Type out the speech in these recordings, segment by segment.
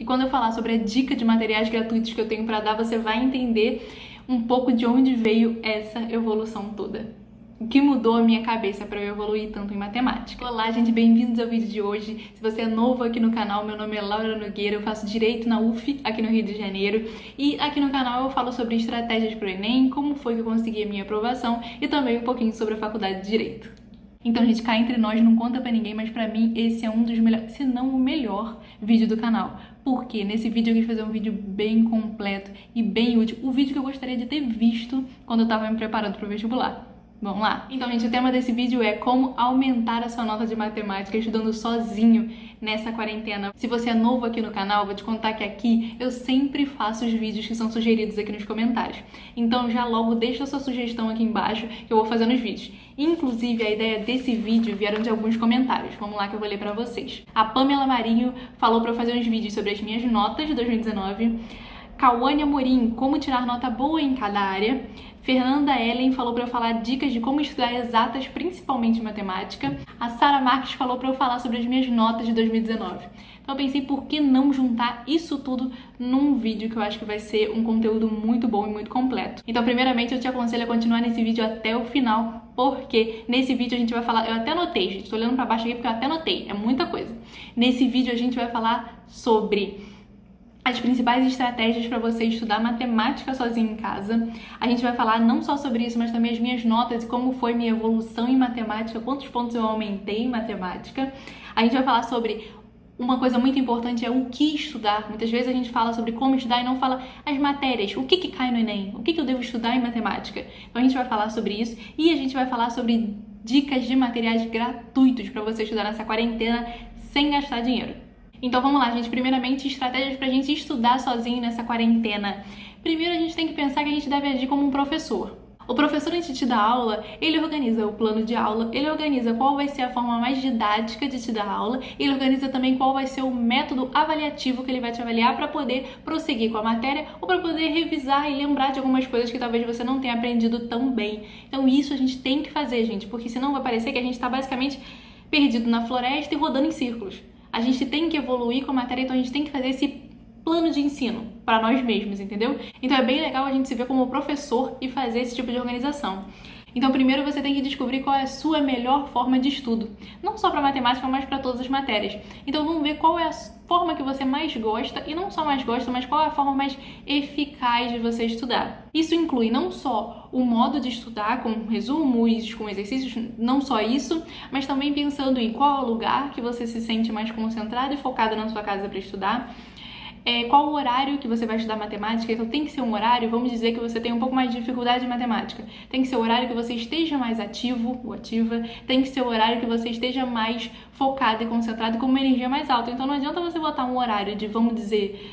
E quando eu falar sobre a dica de materiais gratuitos que eu tenho para dar, você vai entender um pouco de onde veio essa evolução toda. O que mudou a minha cabeça para eu evoluir tanto em matemática. Olá, gente, bem-vindos ao vídeo de hoje. Se você é novo aqui no canal, meu nome é Laura Nogueira, eu faço Direito na UF, aqui no Rio de Janeiro. E aqui no canal eu falo sobre estratégias para o Enem, como foi que eu consegui a minha aprovação e também um pouquinho sobre a Faculdade de Direito. Então, gente, cá entre nós, não conta pra ninguém, mas pra mim esse é um dos melhores, se não o melhor vídeo do canal. Porque nesse vídeo eu quis fazer um vídeo bem completo e bem útil. O vídeo que eu gostaria de ter visto quando eu tava me preparando pro vestibular. Vamos lá? Então, gente, o tema desse vídeo é como aumentar a sua nota de matemática estudando sozinho nessa quarentena. Se você é novo aqui no canal, vou te contar que aqui eu sempre faço os vídeos que são sugeridos aqui nos comentários. Então já logo deixa a sua sugestão aqui embaixo que eu vou fazer nos vídeos. Inclusive, a ideia desse vídeo vieram de alguns comentários. Vamos lá que eu vou ler pra vocês. A Pamela Marinho falou pra eu fazer uns vídeos sobre as minhas notas de 2019. Cauane Amorim, como tirar nota boa em cada área. Fernanda Ellen falou para eu falar dicas de como estudar exatas, principalmente matemática. A Sara Marques falou para eu falar sobre as minhas notas de 2019. Então eu pensei, por que não juntar isso tudo num vídeo que eu acho que vai ser um conteúdo muito bom e muito completo. Então, primeiramente, eu te aconselho a continuar nesse vídeo até o final, porque nesse vídeo a gente vai falar... Eu até anotei, gente, tô olhando para baixo aqui porque eu até anotei, é muita coisa. Nesse vídeo a gente vai falar sobre as principais estratégias para você estudar matemática sozinho em casa. A gente vai falar não só sobre isso, mas também as minhas notas e como foi minha evolução em matemática, quantos pontos eu aumentei em matemática. A gente vai falar sobre uma coisa muito importante, é o que estudar. Muitas vezes a gente fala sobre como estudar e não fala as matérias, o que cai no Enem, o que eu devo estudar em matemática. Então a gente vai falar sobre isso e a gente vai falar sobre dicas de materiais gratuitos para você estudar nessa quarentena sem gastar dinheiro. Então vamos lá, gente. Primeiramente, estratégias pra gente estudar sozinho nessa quarentena. Primeiro, a gente tem que pensar que a gente deve agir como um professor. O professor, antes de te dar aula, ele organiza o plano de aula, ele organiza qual vai ser a forma mais didática de te dar aula, ele organiza também qual vai ser o método avaliativo que ele vai te avaliar para poder prosseguir com a matéria ou para poder revisar e lembrar de algumas coisas que talvez você não tenha aprendido tão bem. Então isso a gente tem que fazer, gente, porque senão vai parecer que a gente está basicamente perdido na floresta e rodando em círculos. A gente tem que evoluir com a matéria, então a gente tem que fazer esse plano de ensino para nós mesmos, entendeu? Então é bem legal a gente se ver como professor e fazer esse tipo de organização. Então primeiro você tem que descobrir qual é a sua melhor forma de estudo, não só para matemática, mas para todas as matérias. Então vamos ver qual é a forma que você mais gosta, e não só mais gosta, mas qual é a forma mais eficaz de você estudar. Isso inclui não só o modo de estudar, com resumos, com exercícios, não só isso, mas também pensando em qual é o lugar que você se sente mais concentrado e focado na sua casa para estudar. Qual o horário que você vai estudar matemática. Então tem que ser um horário, vamos dizer que você tem um pouco mais de dificuldade em matemática. Tem que ser o horário que você esteja mais ativo ou ativa, tem que ser o horário que você esteja mais focado e concentrado com uma energia mais alta. Então não adianta você botar um horário de, vamos dizer,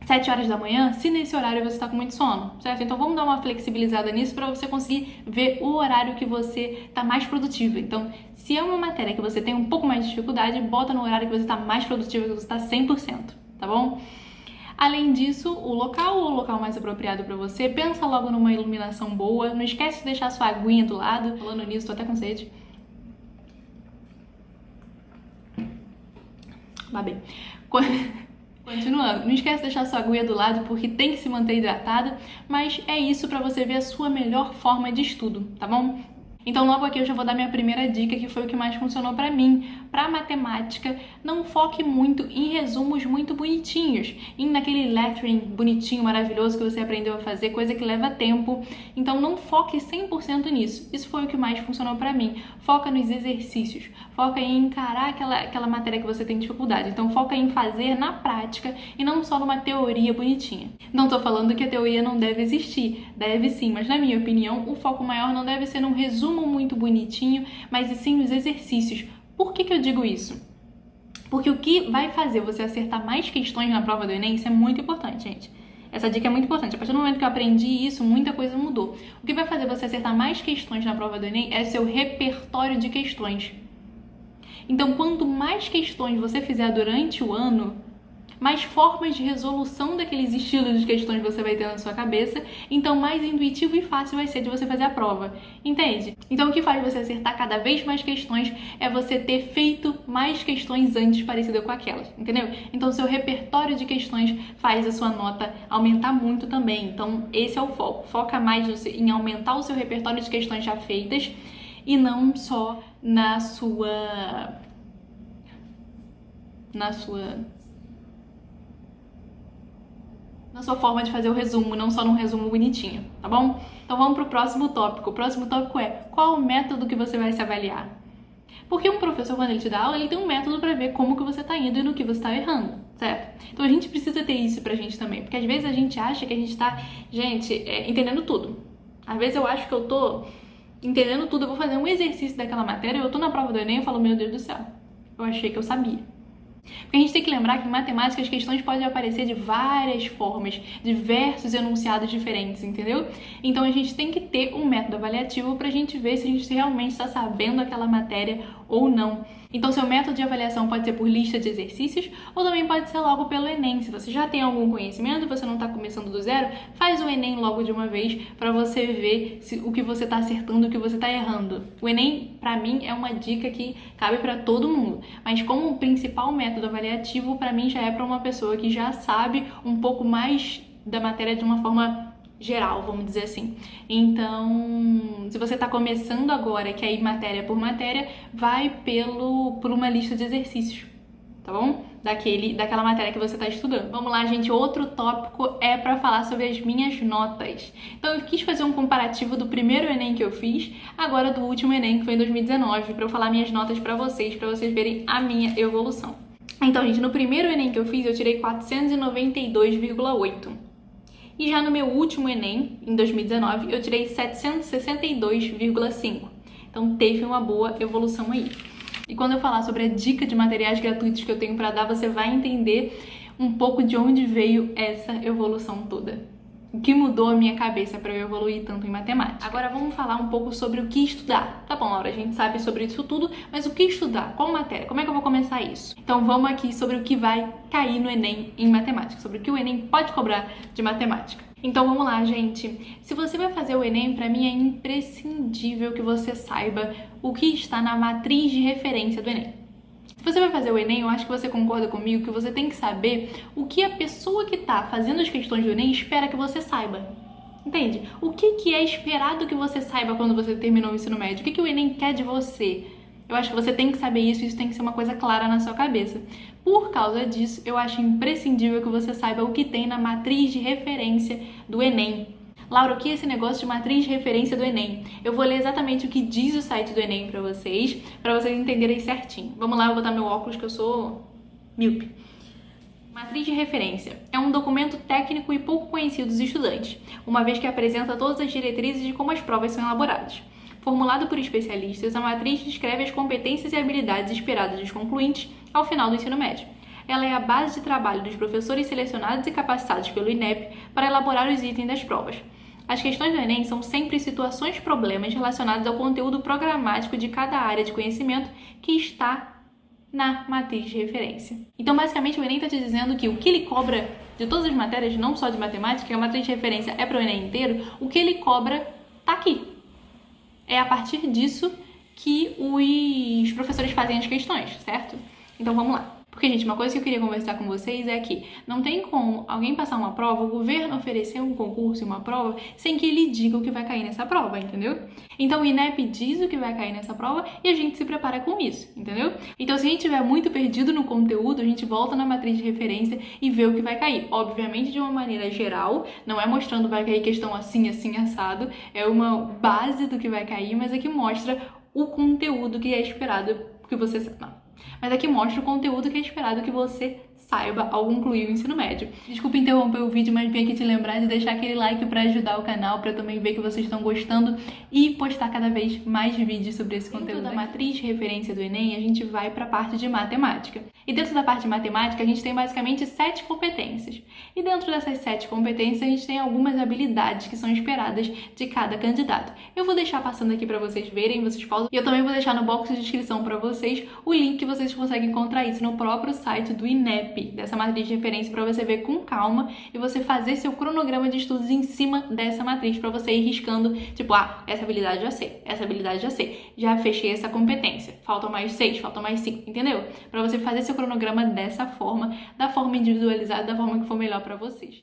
7 horas da manhã, se nesse horário você está com muito sono, certo? Então vamos dar uma flexibilizada nisso para você conseguir ver o horário que você está mais produtivo. Então, se é uma matéria que você tem um pouco mais de dificuldade, bota no horário que você está mais produtivo, que você está 100%. Tá bom? Além disso, o local mais apropriado para você, pensa logo numa iluminação boa, não esquece de deixar sua aguinha do lado. Falando nisso, tô até com sede. Babei. Continuando, não esquece de deixar sua aguinha do lado porque tem que se manter hidratada, mas é isso para você ver a sua melhor forma de estudo, tá bom? Então logo aqui eu já vou dar minha primeira dica, que foi o que mais funcionou pra mim. Pra matemática, não foque muito em resumos muito bonitinhos, em naquele lettering bonitinho, maravilhoso que você aprendeu a fazer, coisa que leva tempo. Então não foque 100% nisso. Isso foi o que mais funcionou pra mim. Foca nos exercícios, foca em encarar aquela matéria que você tem dificuldade. Então foca em fazer na prática e não só numa teoria bonitinha. Não tô falando que a teoria não deve existir, deve sim, mas na minha opinião o foco maior não deve ser num resumo muito bonitinho, mas e sim nos exercícios. Por que eu digo isso? Porque o que vai fazer você acertar mais questões na prova do Enem, isso é muito importante, gente. Essa dica é muito importante. A partir do momento que eu aprendi isso, muita coisa mudou. O que vai fazer você acertar mais questões na prova do Enem é seu repertório de questões. Então, quanto mais questões você fizer durante o ano, mais formas de resolução daqueles estilos de questões você vai ter na sua cabeça, então mais intuitivo e fácil vai ser de você fazer a prova, entende? Então o que faz você acertar cada vez mais questões é você ter feito mais questões antes parecidas com aquelas, entendeu? Então seu repertório de questões faz a sua nota aumentar muito também, então esse é o foco, foca mais em aumentar o seu repertório de questões já feitas e não só na sua forma de fazer o resumo, não só num resumo bonitinho, tá bom? Então vamos pro próximo tópico. O próximo tópico é: qual o método que você vai se avaliar? Porque um professor, quando ele te dá aula, ele tem um método para ver como que você tá indo e no que você tá errando, certo? Então a gente precisa ter isso pra gente também, porque às vezes a gente acha que a gente tá, entendendo tudo. Às vezes eu acho que eu tô entendendo tudo, eu vou fazer um exercício daquela matéria, eu tô na prova do Enem e falo, meu Deus do céu, eu achei que eu sabia. Porque a gente tem que lembrar que em matemática as questões podem aparecer de várias formas, diversos enunciados diferentes, entendeu? Então a gente tem que ter um método avaliativo pra gente ver se a gente realmente está sabendo aquela matéria ou não. Então seu método de avaliação pode ser por lista de exercícios ou também pode ser logo pelo Enem. Se você já tem algum conhecimento e você não está começando do zero, faz o Enem logo de uma vez para você ver o que você está acertando e o que você está errando. O Enem, para mim, é uma dica que cabe para todo mundo, mas como o principal método avaliativo, para mim já é para uma pessoa que já sabe um pouco mais da matéria de uma forma geral, vamos dizer assim. Então, se você está começando agora, quer ir matéria por matéria, vai por uma lista de exercícios, tá bom? Daquela matéria que você está estudando. Vamos lá, gente, outro tópico é para falar sobre as minhas notas. Então, eu quis fazer um comparativo do primeiro Enem que eu fiz, agora do último Enem, que foi em 2019, para eu falar minhas notas para vocês verem a minha evolução. Então, gente, no primeiro Enem que eu fiz, eu tirei 492,8. E já no meu último Enem, em 2019, eu tirei 762,5. Então teve uma boa evolução aí. E quando eu falar sobre a dica de materiais gratuitos que eu tenho para dar, você vai entender um pouco de onde veio essa evolução toda. O que mudou a minha cabeça para eu evoluir tanto em matemática. Agora vamos falar um pouco sobre o que estudar. Tá bom, Laura, a gente sabe sobre isso tudo, mas o que estudar? Qual matéria? Como é que eu vou começar isso? Então vamos aqui sobre o que vai cair no Enem em matemática, sobre o que o Enem pode cobrar de matemática. Então vamos lá, gente. Se você vai fazer o Enem, para mim é imprescindível que você saiba o que está na matriz de referência do Enem. Se você vai fazer o Enem, eu acho que você concorda comigo que você tem que saber o que a pessoa que está fazendo as questões do Enem espera que você saiba. Entende? O que é esperado que você saiba quando você terminou o ensino médio? O que o Enem quer de você? Eu acho que você tem que saber isso e isso tem que ser uma coisa clara na sua cabeça. Por causa disso, eu acho imprescindível que você saiba o que tem na matriz de referência do Enem. Laura, o que é esse negócio de matriz de referência do Enem? Eu vou ler exatamente o que diz o site do Enem para vocês entenderem certinho. Vamos lá, eu vou botar meu óculos que eu sou míope. Matriz de referência é um documento técnico e pouco conhecido dos estudantes, uma vez que apresenta todas as diretrizes de como as provas são elaboradas. Formulado por especialistas, a matriz descreve as competências e habilidades esperadas dos concluintes ao final do ensino médio. Ela é a base de trabalho dos professores selecionados e capacitados pelo INEP para elaborar os itens das provas. As questões do Enem são sempre situações, problemas relacionados ao conteúdo programático de cada área de conhecimento que está na matriz de referência. Então, basicamente, o Enem está te dizendo que o que ele cobra de todas as matérias, não só de matemática, que a matriz de referência é para o Enem inteiro, o que ele cobra está aqui. É a partir disso que os professores fazem as questões, certo? Então, vamos lá. Porque, gente, uma coisa que eu queria conversar com vocês é que não tem como alguém passar uma prova, o governo oferecer um concurso e uma prova sem que ele diga o que vai cair nessa prova, entendeu? Então o INEP diz o que vai cair nessa prova e a gente se prepara com isso, entendeu? Então se a gente estiver muito perdido no conteúdo, a gente volta na matriz de referência e vê o que vai cair. Obviamente de uma maneira geral, não é mostrando vai cair questão assim, assim, assado, é uma base do que vai cair, mas é que mostra o conteúdo que é esperado que você... Não. Mas aqui mostra o conteúdo que é esperado que você saiba ao concluir o ensino médio. Desculpa interromper o vídeo, mas vim aqui te lembrar de deixar aquele like para ajudar o canal, para também ver que vocês estão gostando e postar cada vez mais vídeos sobre esse conteúdo. Dentro da matriz de referência do Enem, a gente vai para a parte de matemática. E dentro da parte de matemática, a gente tem basicamente 7 competências. E dentro dessas 7 competências, a gente tem algumas habilidades que são esperadas de cada candidato. Eu vou deixar passando aqui para vocês verem, vocês pausam. E eu também vou deixar no box de descrição para vocês o link que vocês conseguem encontrar isso no próprio site do INEP. map, dessa matriz de referência para você ver com calma e você fazer seu cronograma de estudos em cima dessa matriz para você ir riscando, tipo, essa habilidade já sei, essa habilidade já sei, já fechei essa competência, faltam mais 6, faltam mais 5, entendeu? Para você fazer seu cronograma dessa forma, da forma individualizada, da forma que for melhor para vocês.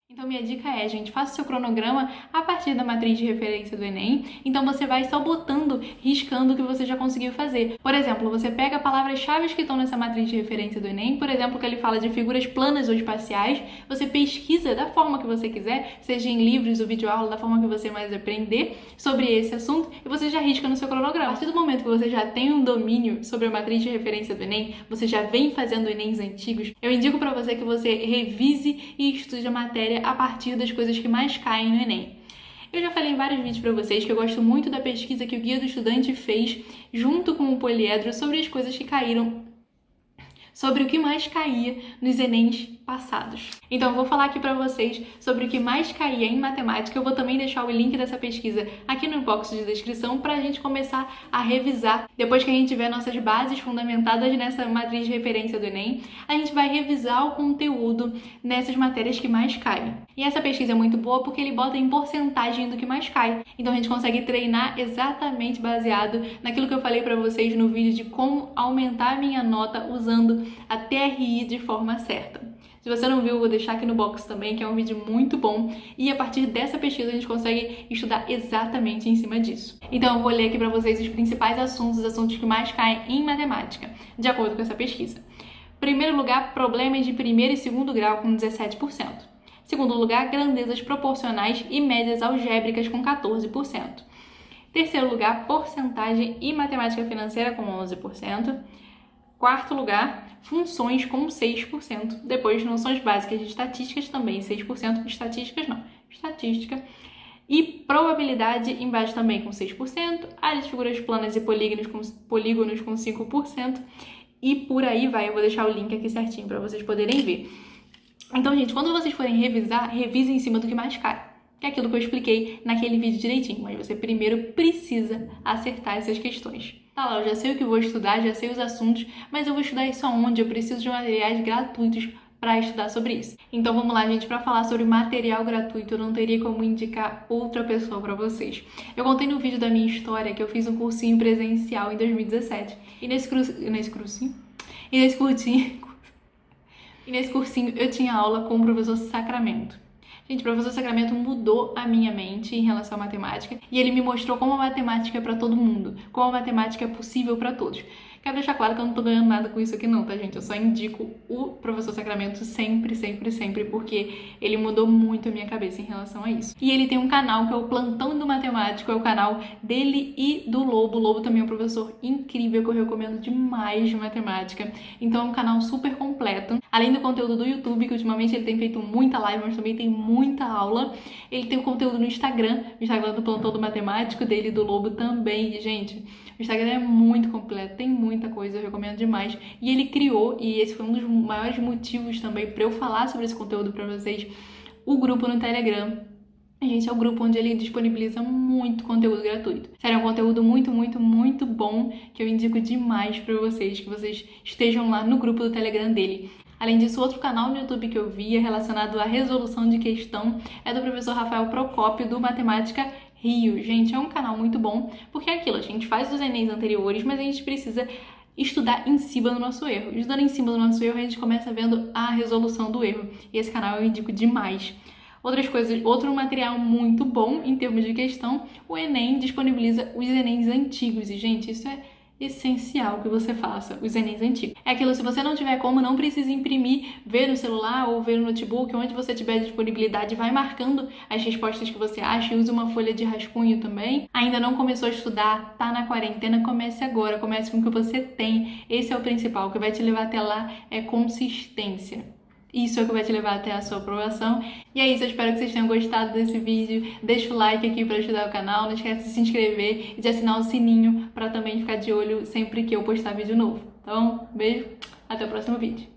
Então, minha dica é, gente, faça o seu cronograma a partir da matriz de referência do Enem. Então, você vai só botando, riscando o que você já conseguiu fazer. Por exemplo, você pega palavras-chave que estão nessa matriz de referência do Enem, por exemplo, que ele fala de figuras planas ou espaciais, você pesquisa da forma que você quiser, seja em livros ou videoaula, da forma que você mais aprender sobre esse assunto, e você já risca no seu cronograma. A partir do momento que você já tem um domínio sobre a matriz de referência do Enem, você já vem fazendo Enems antigos, eu indico para você que você revise e estude a matéria a partir das coisas que mais caem no Enem. Eu já falei em vários vídeos para vocês que eu gosto muito da pesquisa que o Guia do Estudante fez junto com o Poliedro sobre as coisas que caíram, sobre o que mais caía nos Enems passados. Então, eu vou falar aqui para vocês sobre o que mais caía em matemática. Eu vou também deixar o link dessa pesquisa aqui no box de descrição para a gente começar a revisar. Depois que a gente tiver nossas bases fundamentadas nessa matriz de referência do Enem, a gente vai revisar o conteúdo nessas matérias que mais caem. E essa pesquisa é muito boa porque ele bota em porcentagem do que mais cai. Então, a gente consegue treinar exatamente baseado naquilo que eu falei para vocês no vídeo de como aumentar a minha nota usando a TRI de forma certa. Se você não viu, eu vou deixar aqui no box também, que é um vídeo muito bom. E a partir dessa pesquisa a gente consegue estudar exatamente em cima disso. Então eu vou ler aqui para vocês os principais assuntos, os assuntos que mais caem em matemática, de acordo com essa pesquisa. Primeiro lugar, problemas de primeiro e segundo grau com 17%. Segundo lugar, grandezas proporcionais e médias algébricas com 14%. Terceiro lugar, porcentagem e matemática financeira com 11%. Quarto lugar, funções com 6%. Depois, noções básicas de estatísticas também 6%. Estatísticas não. Estatística. E probabilidade embaixo também com 6%. Áreas de figuras planas e polígonos com 5%. E por aí vai. Eu vou deixar o link aqui certinho para vocês poderem ver. Então, gente, quando vocês forem revisar, revise em cima do que mais cai. Que é aquilo que eu expliquei naquele vídeo direitinho. Mas você primeiro precisa acertar essas questões. Tá lá, eu já sei o que vou estudar, já sei os assuntos, mas eu vou estudar isso aonde? Eu preciso de materiais gratuitos para estudar sobre isso. Então vamos lá, gente, para falar sobre material gratuito, eu não teria como indicar outra pessoa para vocês. Eu contei no vídeo da minha história que eu fiz um cursinho presencial em 2017. E nesse cursinho eu tinha aula com o professor Sacramento. Gente, o professor Sacramento mudou a minha mente em relação à matemática e ele me mostrou como a matemática é para todo mundo, como a matemática é possível para todos. Quero deixar claro que eu não tô ganhando nada com isso aqui não, tá, gente? Eu só indico o professor Sacramento sempre, sempre, sempre, porque ele mudou muito a minha cabeça em relação a isso. E ele tem um canal que é o Plantão do Matemático, é o canal dele e do Lobo. O Lobo também é um professor incrível que eu recomendo demais de matemática. Então é um canal super completo. Além do conteúdo do YouTube, que ultimamente ele tem feito muita live, mas também tem muita aula. Ele tem o conteúdo no Instagram, o Instagram do Plantão do Matemático, dele e do Lobo também. E, gente, o Instagram é muito completo, tem muita coisa, eu recomendo demais. E ele criou, e esse foi um dos maiores motivos também para eu falar sobre esse conteúdo para vocês, o grupo no Telegram. Gente, é o grupo onde ele disponibiliza muito conteúdo gratuito. Sério, é um conteúdo muito, muito, muito bom que eu indico demais para vocês, que vocês estejam lá no grupo do Telegram dele. Além disso, outro canal no YouTube que eu via relacionado à resolução de questão é do professor Rafael Procópio, do Matemática Rio. Gente, é um canal muito bom, porque é aquilo, a gente faz os Enems anteriores, mas a gente precisa estudar em cima do nosso erro. Estudando em cima do nosso erro, a gente começa vendo a resolução do erro. E esse canal eu indico demais. Outras coisas, outro material muito bom em termos de questão, o Enem disponibiliza os Enems antigos. E, gente, isso é essencial que você faça, os Enems antigos. É aquilo, se você não tiver como, não precisa imprimir, ver no celular ou ver no notebook, onde você tiver disponibilidade, vai marcando as respostas que você acha e use uma folha de rascunho também. Ainda não começou a estudar, tá na quarentena, comece agora, comece com o que você tem. Esse é o principal, o que vai te levar até lá é consistência. Isso é o que vai te levar até a sua aprovação. E é isso, eu espero que vocês tenham gostado desse vídeo. Deixa o like aqui para ajudar o canal, não esquece de se inscrever e de assinar o sininho para também ficar de olho sempre que eu postar vídeo novo. Então, beijo, até o próximo vídeo.